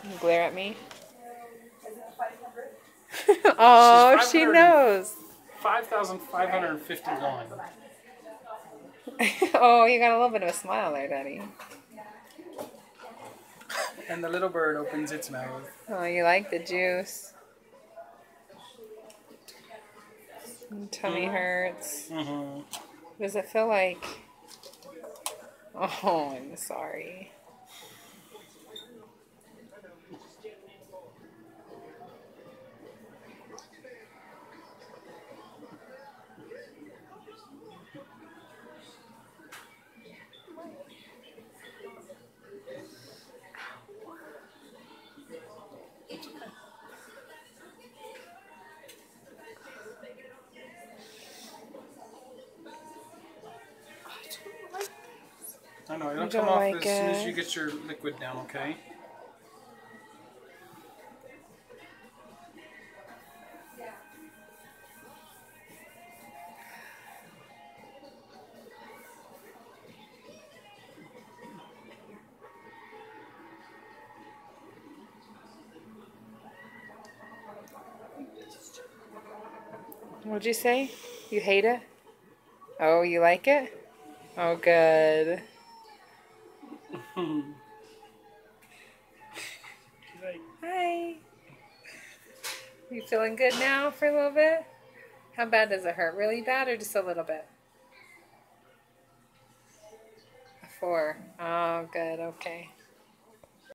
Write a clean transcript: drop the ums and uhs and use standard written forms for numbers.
You glare at me. Oh, she knows. 5,551. Oh, you got a little bit of a smile there, Daddy. And the little bird opens its mouth. Oh, you like the juice. Tummy hurts. Mm-hmm. Does it feel like... Oh, I'm sorry. I know, it'll You come don't off like as soon as it? you get your liquid down, okay? What'd you say? You hate it? Oh, you like it? Oh, good. Hi. You feeling good now for a little bit? How bad does it hurt? Really bad or just a little bit? 4. Oh, good. Okay.